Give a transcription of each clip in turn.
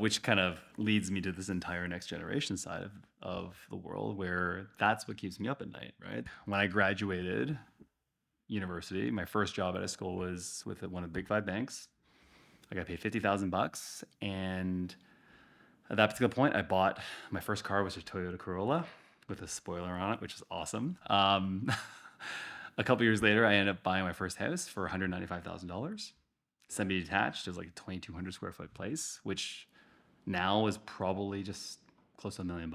which kind of leads me to this entire next generation side of the world where that's what keeps me up at night, right? When I graduated university, my first job out of school was with one of the big five banks. I got paid 50,000 bucks. And at that particular point, I bought my first car was a Toyota Corolla with a spoiler on it, which is awesome. A couple years later, I ended up buying my first house for $195,000. Semi-detached. It was like a 2,200 square foot place, which now is probably just close to $1 million.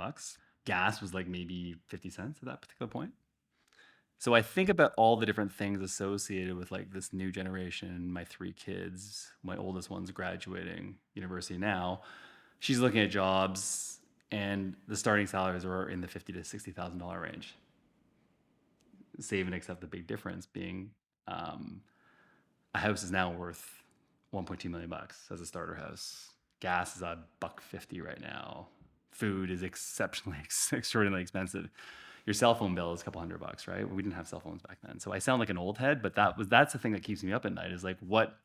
Gas was like maybe 50 cents at that particular point. So I think about all the different things associated with like this new generation, my three kids, my oldest one's graduating university now. She's looking at jobs and the starting salaries are in the $50,000 to $60,000 range. Save and accept the big difference being um, a house is now worth 1.2 million bucks as a starter house. Gas is a $1.50 right now. Food is exceptionally extraordinarily expensive. Your cell phone bill is a couple $100, right? We didn't have cell phones back then. So I sound like an old head, but that's the thing that keeps me up at night is like, what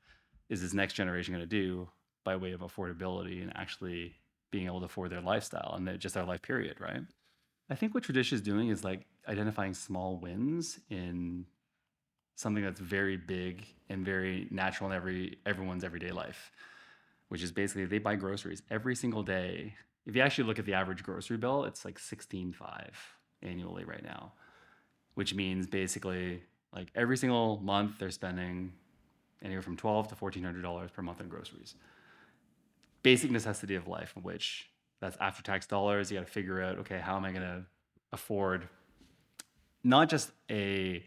is this next generation going to do by way of affordability and actually being able to afford their lifestyle and just their life period, right? I think what Tre'dish is doing is like identifying small wins in something that's very big and very natural in everyone's everyday life, which is basically they buy groceries every single day. If you actually look at the average grocery bill, it's like 16.5 annually right now, which means basically like every single month they're spending anywhere from $1,200 to $1,400 per month on groceries. Basic necessity of life, which that's after tax dollars. You got to figure out, okay, how am I going to afford not just a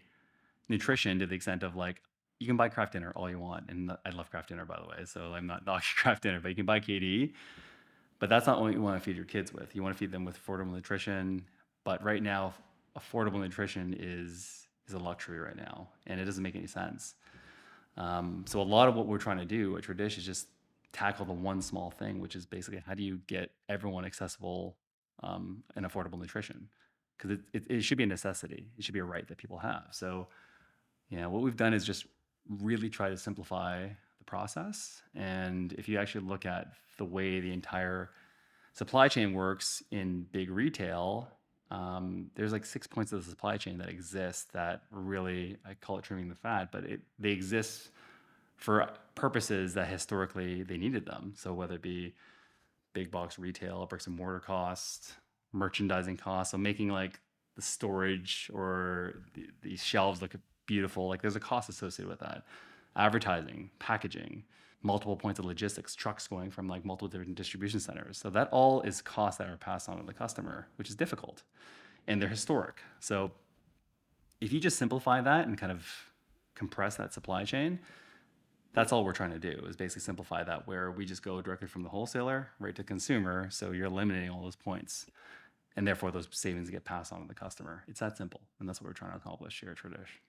nutrition to the extent of like you can buy craft dinner all you want, and I love craft dinner by the way, so I'm not knocking craft dinner, but you can buy KD, but that's not what you want to feed your kids with. You want to feed them with affordable nutrition, but right now, affordable nutrition is a luxury right now, and it doesn't make any sense. So a lot of what we're trying to do at Tre'dish is just tackle the one small thing, which is basically how do you get everyone accessible and affordable nutrition? Because it should be a necessity. It should be a right that people have. So what we've done is just really try to simplify the process. And if you actually look at the way the entire supply chain works in big retail, there's like 6 points of the supply chain that exist that really, I call it trimming the fat, but they exist for purposes that historically they needed them. So whether it be big box retail, bricks and mortar costs, merchandising costs, so making like the storage or the shelves look beautiful, like there's a cost associated with that. Advertising, packaging, multiple points of logistics, trucks going from like multiple different distribution centers. So that all is costs that are passed on to the customer, which is difficult. And they're historic. So if you just simplify that and kind of compress that supply chain, that's all we're trying to do is basically simplify that where we just go directly from the wholesaler right to consumer. So you're eliminating all those points and therefore those savings get passed on to the customer. It's that simple. And that's what we're trying to accomplish here at Tre'dish.